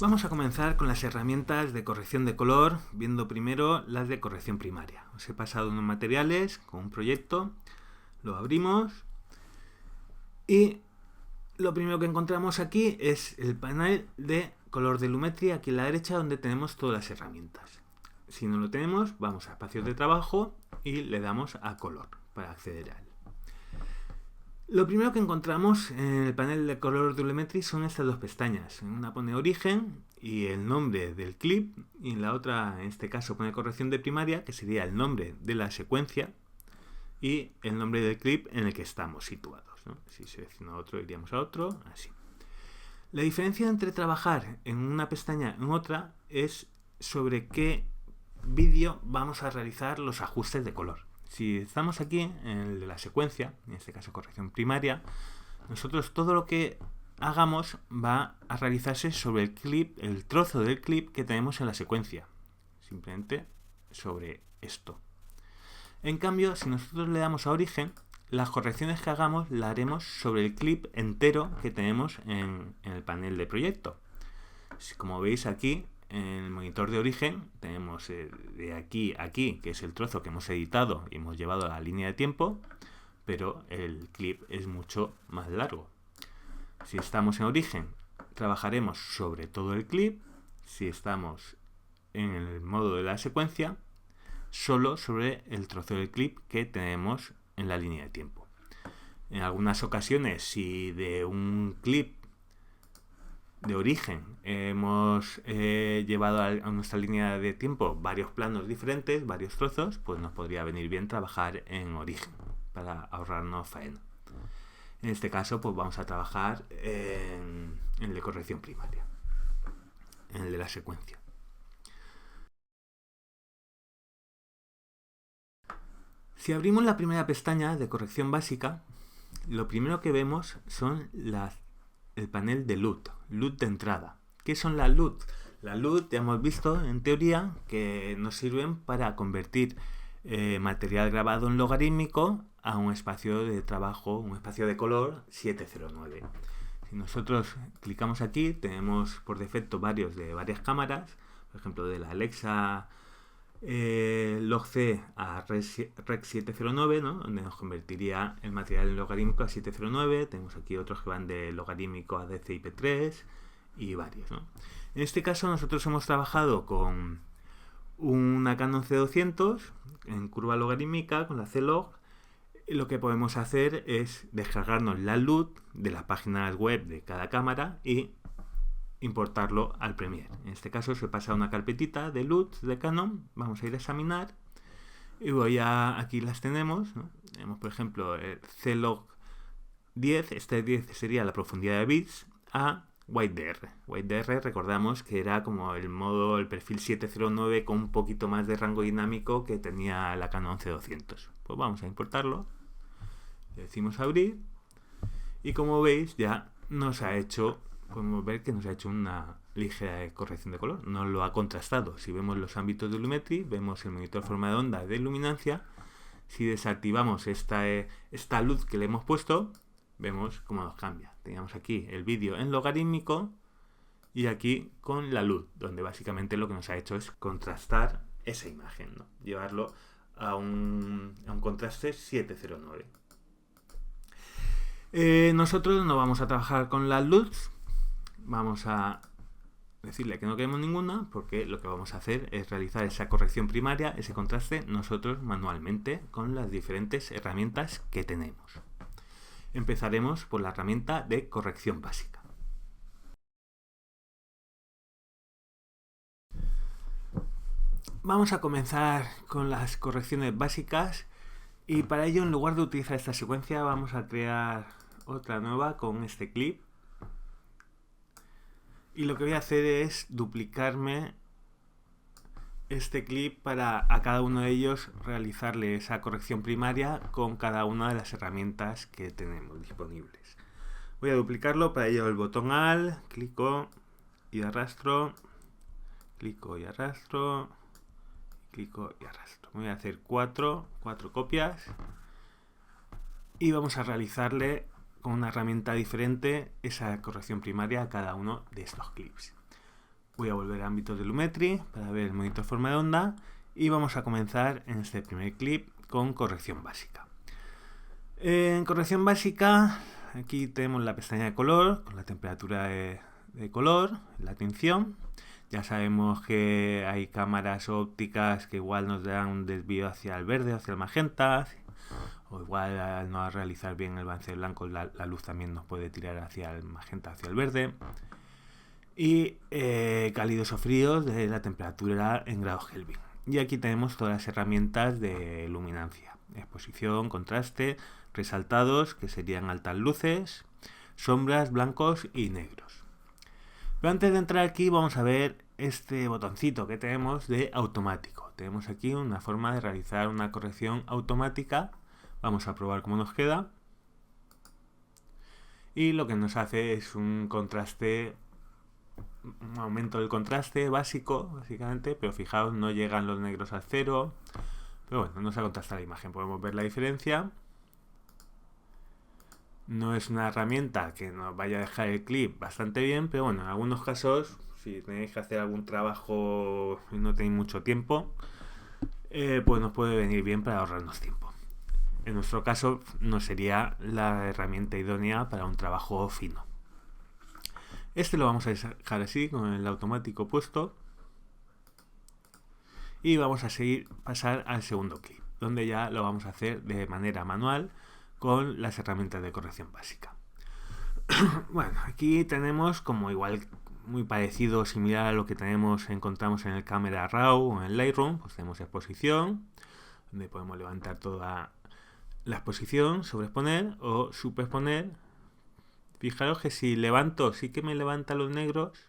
Vamos a comenzar con las herramientas de corrección de color, viendo primero las de corrección primaria. Os he pasado unos materiales con un proyecto, lo abrimos y lo primero que encontramos aquí es el panel de color de Lumetri, aquí a la derecha, donde tenemos todas las herramientas. Si no lo tenemos, vamos a espacios de trabajo y le damos a color para acceder a él. Lo primero que encontramos en el panel de color de Lumetri son estas dos pestañas. En una pone origen y el nombre del clip, y en la otra, en este caso, pone corrección de primaria, que sería el nombre de la secuencia y el nombre del clip en el que estamos situados, ¿no? Si selecciono otro, iríamos a otro, así. La diferencia entre trabajar en una pestaña en otra es sobre qué vídeo vamos a realizar los ajustes de color. Si estamos aquí en el de la secuencia, en este caso corrección primaria, nosotros todo lo que hagamos va a realizarse sobre el clip, el trozo del clip que tenemos en la secuencia. Simplemente sobre esto. En cambio, si nosotros le damos a origen, las correcciones que hagamos las haremos sobre el clip entero que tenemos en el panel de proyecto. Como veis aquí, en el monitor de origen tenemos de aquí a aquí, que es el trozo que hemos editado y hemos llevado a la línea de tiempo, pero el clip es mucho más largo. Si estamos en origen, trabajaremos sobre todo el clip. Si estamos en el modo de la secuencia, solo sobre el trozo del clip que tenemos en la línea de tiempo. En algunas ocasiones, si de un clip de origen hemos llevado a nuestra línea de tiempo varios planos diferentes, varios trozos, pues nos podría venir bien trabajar en origen para ahorrarnos faena. En este caso, pues vamos a trabajar en el de corrección primaria, en el de la secuencia. Si abrimos la primera pestaña de corrección básica, lo primero que vemos son el panel de LUT de entrada. ¿Qué son las LUT? Las LUT ya hemos visto en teoría que nos sirven para convertir material grabado en logarítmico a un espacio de trabajo, un espacio de color 709. Si nosotros clicamos aquí, tenemos por defecto varios de varias cámaras, por ejemplo de la Alexa log-C a Rec 709, ¿no? Donde nos convertiría el material en logarítmico a 709. Tenemos aquí otros que van de logarítmico a DCI-P3 y varios, ¿no? En este caso nosotros hemos trabajado con una Canon C200 en curva logarítmica con la C-Log. Lo que podemos hacer es descargarnos la LUT de las páginas web de cada cámara y importarlo al Premiere. En este caso se pasa a una carpetita de LUT de Canon. Vamos a ir a examinar y aquí las tenemos, ¿no? Tenemos por ejemplo el C-Log 10, este 10 sería la profundidad de bits, a WideDR. WideDR recordamos que era como el perfil 709 con un poquito más de rango dinámico que tenía la Canon C200. Pues vamos a importarlo, le decimos abrir y como veis ya podemos ver que nos ha hecho una ligera corrección de color, nos lo ha contrastado. Si vemos los ámbitos de Lumetri, vemos el monitor forma de onda de luminancia. Si desactivamos esta luz que le hemos puesto, vemos cómo nos cambia. Teníamos aquí el vídeo en logarítmico y aquí con la luz, donde básicamente lo que nos ha hecho es contrastar esa imagen, ¿no? Llevarlo a un contraste 709. Nosotros no vamos a trabajar con la luz. Vamos a decirle que no queremos ninguna, porque lo que vamos a hacer es realizar esa corrección primaria, ese contraste, nosotros manualmente con las diferentes herramientas que tenemos. Empezaremos por la herramienta de corrección básica. Vamos a comenzar con las correcciones básicas y para ello, en lugar de utilizar esta secuencia, vamos a crear otra nueva con este clip. Y lo que voy a hacer es duplicarme este clip para a cada uno de ellos realizarle esa corrección primaria con cada una de las herramientas que tenemos disponibles. Voy a duplicarlo, para ello el botón Alt, clico y arrastro, clico y arrastro, clico y arrastro. Voy a hacer cuatro copias y vamos a realizarle con una herramienta diferente esa corrección primaria a cada uno de estos clips. Voy a volver a ámbitos de Lumetri para ver el monitor forma de onda y vamos a comenzar en este primer clip con corrección básica. En corrección básica, aquí tenemos la pestaña de color con la temperatura de color, la tinción. Ya sabemos que hay cámaras ópticas que igual nos dan un desvío hacia el verde, hacia el magenta, o igual al no realizar bien el balance de blanco la luz también nos puede tirar hacia el magenta, hacia el verde. Y cálidos o fríos de la temperatura en grados Kelvin. Y aquí tenemos todas las herramientas de luminancia: exposición, contraste, resaltados, que serían altas luces, sombras, blancos y negros. Pero antes de entrar aquí vamos a ver este botoncito que tenemos de automático. Tenemos aquí una forma de realizar una corrección automática. Vamos a probar cómo nos queda. Y lo que nos hace es un contraste, un aumento del contraste básico, básicamente, pero fijaos, no llegan los negros al cero. Pero bueno, no se ha contrastado la imagen, podemos ver la diferencia. No es una herramienta que nos vaya a dejar el clip bastante bien, pero bueno, en algunos casos, si tenéis que hacer algún trabajo y no tenéis mucho tiempo, pues nos puede venir bien para ahorrarnos tiempo. En nuestro caso no sería la herramienta idónea para un trabajo fino. Este lo vamos a dejar así, con el automático puesto. Y vamos a pasar al segundo clip, donde ya lo vamos a hacer de manera manual con las herramientas de corrección básica. Bueno, aquí tenemos como igual muy parecido, similar a lo que encontramos en el Camera Raw o en el Lightroom. Pues tenemos exposición, donde podemos levantar toda la exposición, sobreexponer o superexponer. Fijaros que si levanto, sí que me levanta los negros,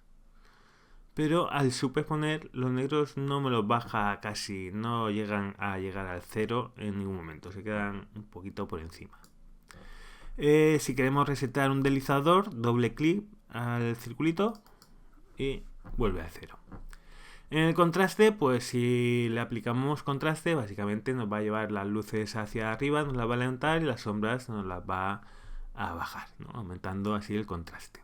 pero al superexponer los negros no me los baja casi, no llegan a llegar al cero en ningún momento, se quedan un poquito por encima. Si queremos resetar un deslizador, doble clic al circulito y vuelve al cero. En el contraste, pues si le aplicamos contraste, básicamente nos va a llevar las luces hacia arriba, nos las va a levantar, y las sombras nos las va a bajar, ¿no? Aumentando así el contraste.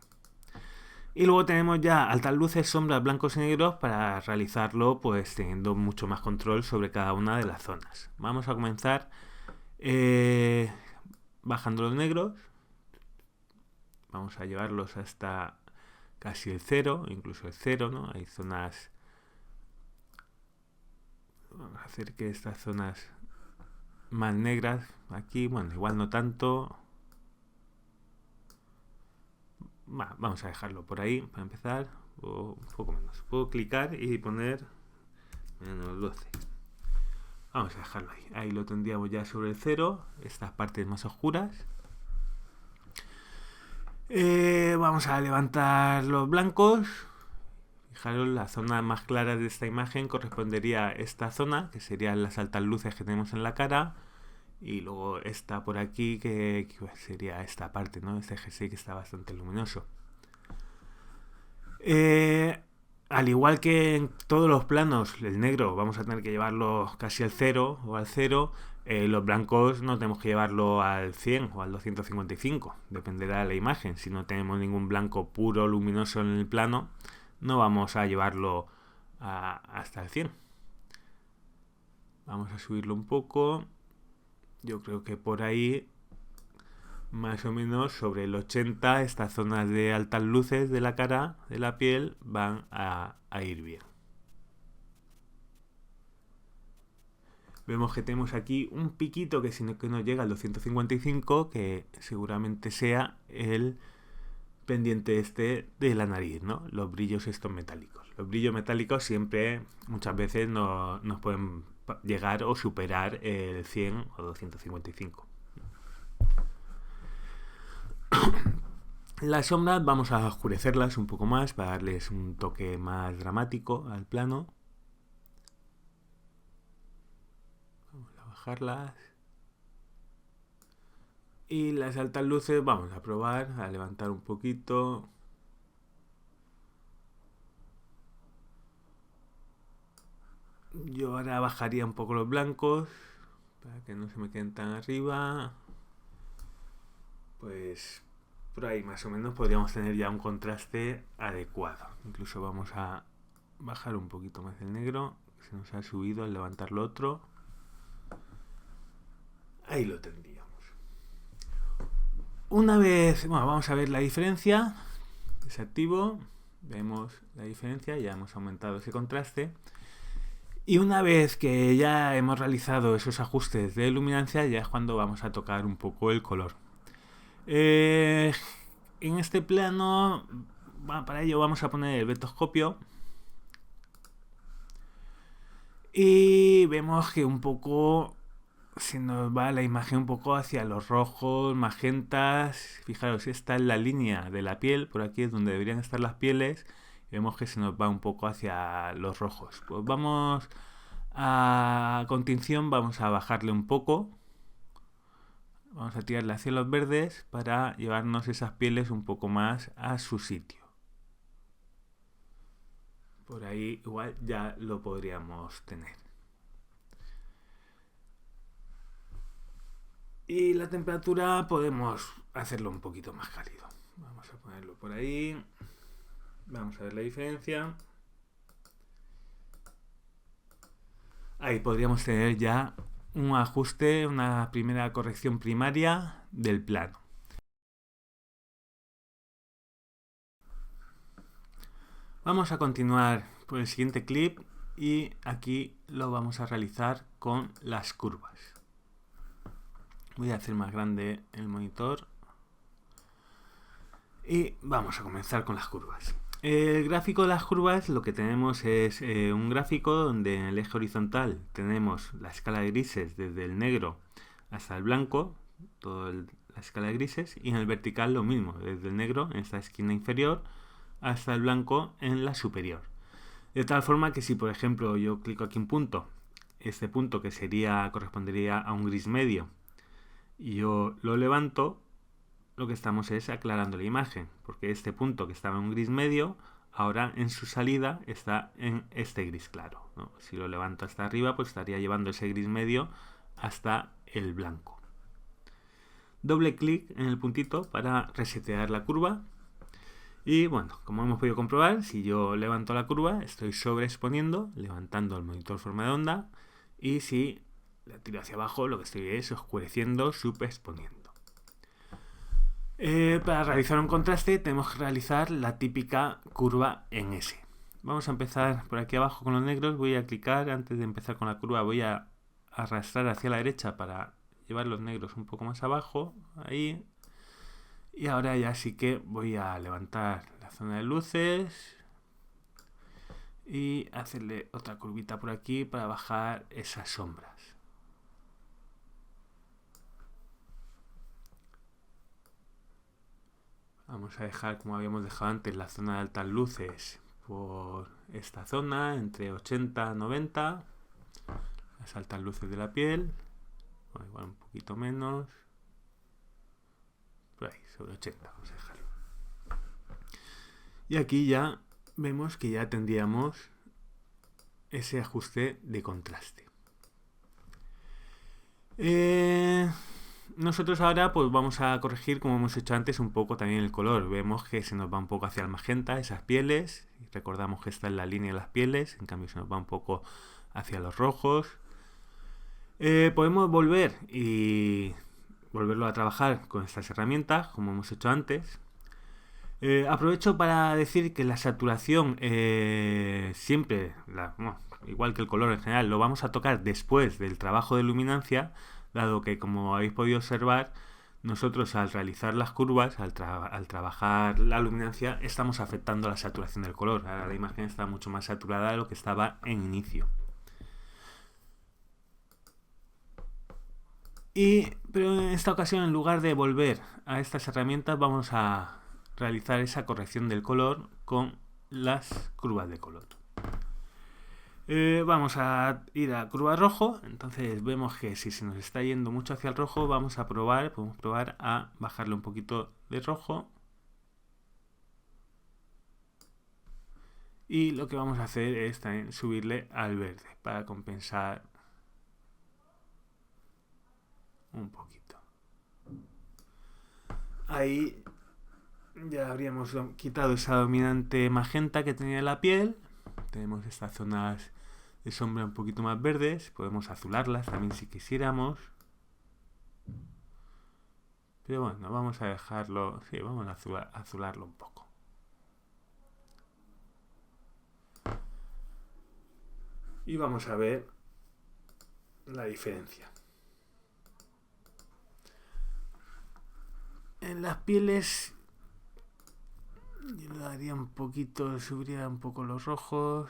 Y luego tenemos ya altas luces, sombras, blancos y negros para realizarlo pues teniendo mucho más control sobre cada una de las zonas. Vamos a comenzar bajando los negros. Vamos a llevarlos hasta casi el cero, incluso el cero, ¿no? Hay zonas... Vamos a hacer que estas zonas más negras aquí, bueno, igual no tanto. Vamos a dejarlo por ahí para empezar, o un poco menos. Puedo clicar y poner menos 12. Vamos a dejarlo ahí. Ahí lo tendríamos ya sobre el cero, estas partes más oscuras. Vamos a levantar los blancos. Fijaros, la zona más clara de esta imagen correspondería a esta zona, que serían las altas luces que tenemos en la cara. Y luego esta por aquí, que sería esta parte, ¿no? Este jersey que está bastante luminoso. Al igual que en todos los planos, el negro vamos a tener que llevarlo casi al cero o al cero. Los blancos no tenemos que llevarlo al 100 o al 255, dependerá de la imagen. Si no tenemos ningún blanco puro luminoso en el plano, no vamos a llevarlo hasta el 100. Vamos a subirlo un poco. Yo creo que por ahí, más o menos sobre el 80, estas zonas de altas luces de la cara, de la piel, van a ir bien. Vemos que tenemos aquí un piquito que nos llega al 255, que seguramente sea el pendiente este de la nariz, ¿no? Los brillos estos metálicos. Los brillos metálicos siempre, muchas veces, nos pueden llegar o superar el 100 o 255. Las sombras vamos a oscurecerlas un poco más para darles un toque más dramático al plano. Vamos a bajarlas. Y las altas luces vamos a probar a levantar un poquito. Yo ahora bajaría un poco los blancos para que no se me queden tan arriba. Pues por ahí más o menos podríamos tener ya un contraste adecuado. Incluso vamos a bajar un poquito más el negro, se nos ha subido al levantar lo otro. Ahí lo tendríamos. Una vez, bueno, vamos a ver la diferencia. Desactivo, vemos la diferencia, ya hemos aumentado ese contraste. Y una vez que ya hemos realizado esos ajustes de luminancia, ya es cuando vamos a tocar un poco el color. En este plano, para ello vamos a poner el vetoscopio. Y vemos que un poco se nos va la imagen un poco hacia los rojos, magentas. Fijaros, esta es la línea de la piel, por aquí es donde deberían estar las pieles. Vemos que se nos va un poco hacia los rojos. Pues vamos con tinción, vamos a bajarle un poco. Vamos a tirarle hacia los verdes para llevarnos esas pieles un poco más a su sitio. Por ahí igual ya lo podríamos tener. Y la temperatura podemos hacerlo un poquito más cálido. Vamos a ponerlo por ahí. Vamos a ver la diferencia. Ahí podríamos tener ya un ajuste, una primera corrección primaria del plano. Vamos a continuar por el siguiente clip y aquí lo vamos a realizar con las curvas. Voy a hacer más grande el monitor y vamos a comenzar con las curvas. El gráfico de las curvas, lo que tenemos es un gráfico donde en el eje horizontal tenemos la escala de grises desde el negro hasta el blanco, toda la escala de grises, y en el vertical lo mismo, desde el negro en esta esquina inferior hasta el blanco en la superior. De tal forma que si por ejemplo yo clico aquí un punto, este punto que correspondería a un gris medio, y yo lo levanto, lo que estamos es aclarando la imagen, porque este punto que estaba en un gris medio, ahora en su salida está en este gris claro, ¿no? Si lo levanto hasta arriba, pues estaría llevando ese gris medio hasta el blanco. Doble clic en el puntito para resetear la curva. Y bueno, como hemos podido comprobar, si yo levanto la curva, estoy sobreexponiendo, levantando el monitor forma de onda, y si la tiro hacia abajo, lo que estoy es oscureciendo, subexponiendo. Para realizar un contraste tenemos que realizar la típica curva en S. Vamos a empezar por aquí abajo con los negros. Voy a clicar, antes de empezar con la curva voy a arrastrar hacia la derecha para llevar los negros un poco más abajo, ahí. Y ahora ya sí que voy a levantar la zona de luces y hacerle otra curvita por aquí para bajar esas sombras. Vamos a dejar, como habíamos dejado antes, la zona de altas luces por esta zona, entre 80 y 90. Las altas luces de la piel, o igual un poquito menos. Por ahí, sobre 80, vamos a dejarlo. Y aquí ya vemos que ya tendríamos ese ajuste de contraste. Nosotros ahora pues vamos a corregir, como hemos hecho antes, un poco también el color. Vemos que se nos va un poco hacia el magenta, esas pieles. Recordamos que esta es la línea de las pieles, en cambio se nos va un poco hacia los rojos. Podemos volverlo a trabajar con estas herramientas, como hemos hecho antes. Aprovecho para decir que la saturación siempre, igual que el color en general, lo vamos a tocar después del trabajo de luminancia, dado que, como habéis podido observar, nosotros al realizar las curvas, al trabajar la luminancia, estamos afectando la saturación del color. Ahora la imagen está mucho más saturada de lo que estaba en inicio. Pero en esta ocasión, en lugar de volver a estas herramientas, vamos a realizar esa corrección del color con las curvas de color. Vamos a ir a curva rojo. Entonces vemos que si se nos está yendo mucho hacia el rojo, podemos probar a bajarle un poquito de rojo. Y lo que vamos a hacer es también subirle al verde para compensar un poquito. Ahí ya habríamos quitado esa dominante magenta que tenía la piel. tenemos estas zonas de sombra un poquito más verdes, podemos azularlas también si quisiéramos. Pero bueno, vamos a dejarlo, sí, vamos a azularlo un poco. Y vamos a ver la diferencia. En las pieles yo le daría un poquito, subiría un poco los rojos.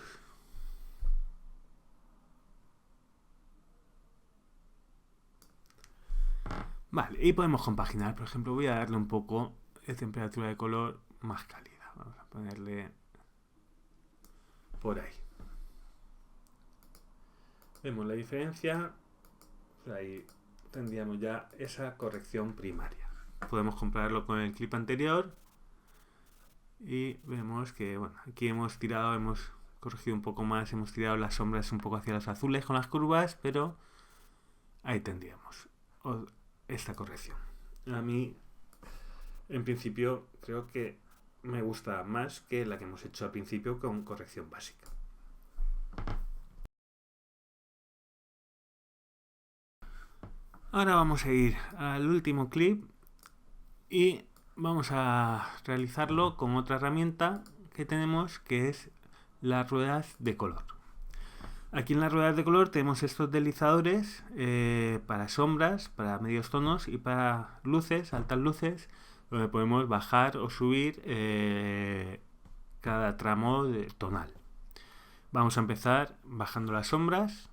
Vale, y podemos compaginar. Por ejemplo, voy a darle un poco de temperatura de color más cálida. Vamos a ponerle por ahí. Vemos la diferencia. Ahí tendríamos ya esa corrección primaria. Podemos compararlo con el clip anterior. Y vemos que, bueno, aquí hemos corregido un poco más, hemos tirado las sombras un poco hacia los azules con las curvas, pero ahí tendríamos esta corrección. A mí, en principio, creo que me gusta más que la que hemos hecho al principio con corrección básica. Ahora vamos a ir al último clip y vamos a realizarlo con otra herramienta que tenemos, que es las ruedas de color. Aquí en las ruedas de color tenemos estos deslizadores para sombras, para medios tonos y para luces, altas luces, donde podemos bajar o subir cada tramo tonal. Vamos a empezar bajando las sombras.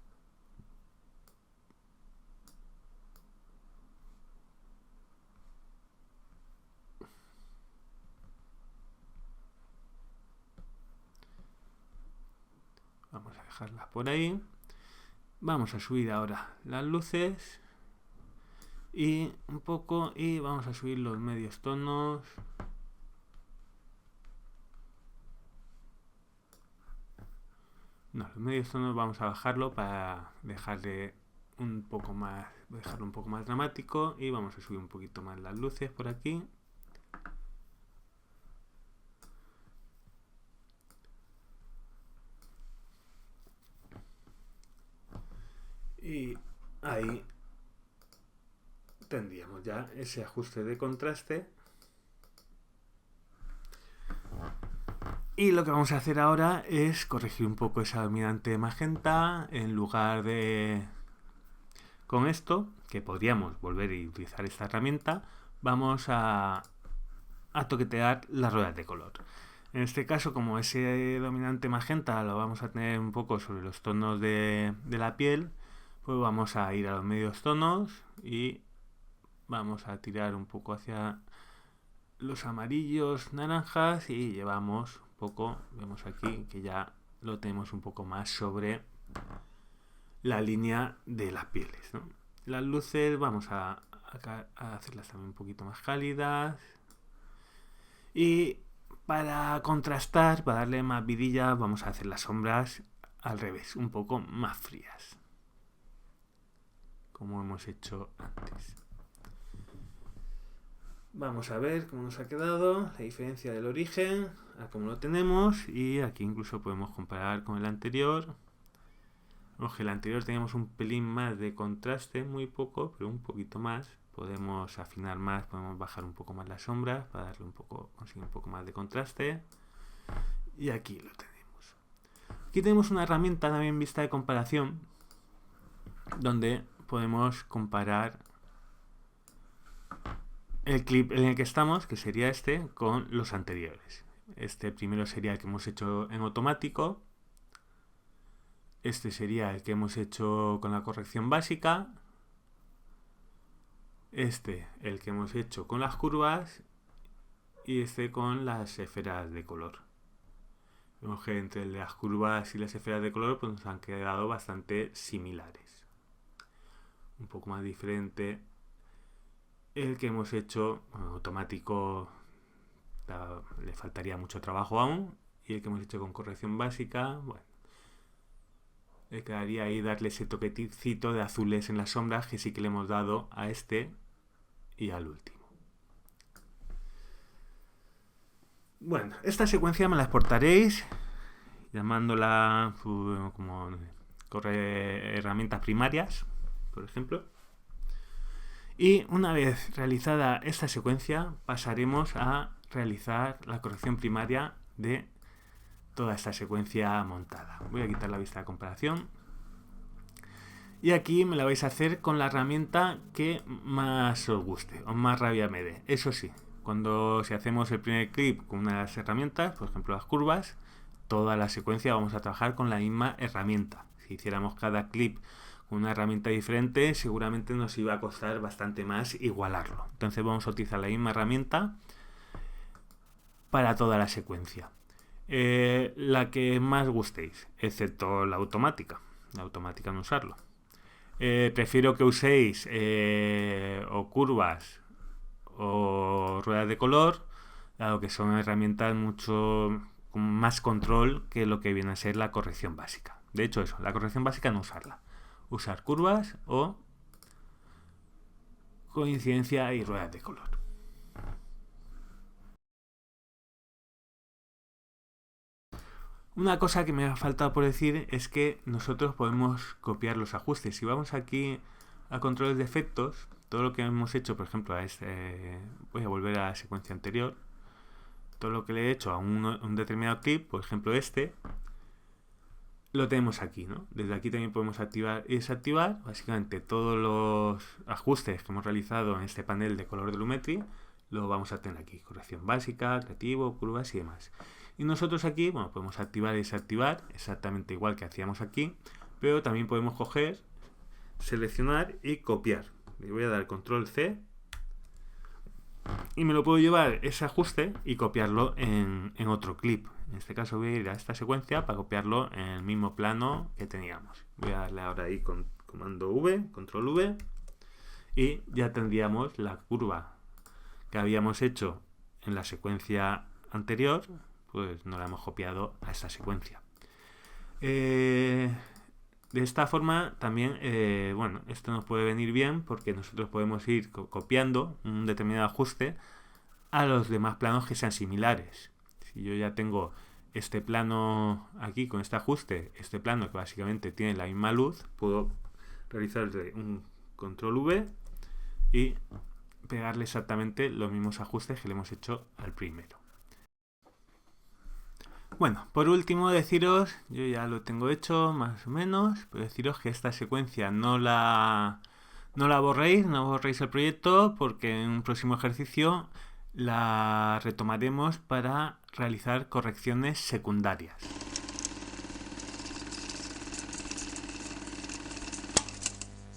Vamos a dejarlas por ahí. Vamos a subir ahora las luces y un poco, y vamos a subir los medios tonos. No, los medios tonos vamos a bajarlo para dejarlo un poco más dramático, y vamos a subir un poquito más las luces por aquí. Y ahí tendríamos ya ese ajuste de contraste. Y lo que vamos a hacer ahora es corregir un poco esa dominante magenta. En lugar de con esto, que podríamos volver a utilizar esta herramienta, vamos a toquetear las ruedas de color. En este caso, como ese dominante magenta lo vamos a tener un poco sobre los tonos de la piel, pues vamos a ir a los medios tonos y vamos a tirar un poco hacia los amarillos, naranjas, y llevamos un poco, vemos aquí que ya lo tenemos un poco más sobre la línea de las pieles, ¿no? Las luces vamos a hacerlas también un poquito más cálidas, y para contrastar, para darle más vidilla, vamos a hacer las sombras al revés, un poco más frías, como hemos hecho antes. Vamos a ver cómo nos ha quedado la diferencia del origen a cómo lo tenemos, y aquí incluso podemos comparar con el anterior. Ojo, el anterior teníamos un pelín más de contraste, muy poco, pero un poquito más. Podemos afinar más, podemos bajar un poco más las sombras para darle conseguir un poco más de contraste. Y aquí lo tenemos. Aquí tenemos una herramienta también vista de comparación, donde podemos comparar el clip en el que estamos, que sería este, con los anteriores. Este primero sería el que hemos hecho en automático. Este sería el que hemos hecho con la corrección básica. Este, el que hemos hecho con las curvas. Y este con las esferas de color. Vemos que entre las curvas y las esferas de color pues nos han quedado bastante similares. Un poco más diferente el que hemos hecho automático, le faltaría mucho trabajo aún, y el que hemos hecho con corrección básica, bueno, le quedaría ahí darle ese toquecito de azules en las sombras que sí que le hemos dado a este y al último. Bueno, esta secuencia me la exportaréis, llamándola como herramientas primarias, por ejemplo. Y una vez realizada esta secuencia, pasaremos a realizar la corrección primaria de toda esta secuencia montada. Voy a quitar la vista de comparación. Y aquí me la vais a hacer con la herramienta que más os guste o más rabia me dé. Eso sí, si hacemos el primer clip con una de las herramientas, por ejemplo las curvas, toda la secuencia vamos a trabajar con la misma herramienta. Si hiciéramos cada clip con una herramienta diferente, seguramente nos iba a costar bastante más igualarlo. Entonces vamos a utilizar la misma herramienta para toda la secuencia. La que más gustéis, excepto la automática. La automática no usarlo. Prefiero que uséis o curvas o ruedas de color, dado que son herramientas mucho con más control que lo que viene a ser la corrección básica. De hecho, eso, la corrección básica no usarla. Usar curvas o coincidencia y ruedas de color. Una cosa que me ha faltado por decir es que nosotros podemos copiar los ajustes. Si vamos aquí a controles de efectos, todo lo que hemos hecho, por ejemplo, voy a volver a la secuencia anterior, todo lo que le he hecho a un determinado clip, por ejemplo lo tenemos aquí, ¿no? Desde aquí también podemos activar y desactivar básicamente todos los ajustes que hemos realizado en este panel de color de Lumetri, lo vamos a tener aquí, corrección básica, creativo, curvas y demás. Y nosotros aquí, bueno, podemos activar y desactivar exactamente igual que hacíamos aquí, pero también podemos coger, seleccionar y copiar. Le voy a dar control C y me lo puedo llevar ese ajuste y copiarlo en otro clip. En este caso voy a ir a esta secuencia para copiarlo en el mismo plano que teníamos. Voy a darle ahora ahí con comando V, control V, y ya tendríamos la curva que habíamos hecho en la secuencia anterior, pues no la hemos copiado a esta secuencia. De esta forma también, bueno, esto nos puede venir bien porque nosotros podemos ir copiando un determinado ajuste a los demás planos que sean similares. Si yo ya tengo este plano aquí con este ajuste, este plano que básicamente tiene la misma luz, puedo realizarle un control V y pegarle exactamente los mismos ajustes que le hemos hecho al primero. Bueno, por último deciros, yo ya lo tengo hecho más o menos, pero deciros que esta secuencia no la borréis, no borréis el proyecto, porque en un próximo ejercicio la retomaremos para realizar correcciones secundarias.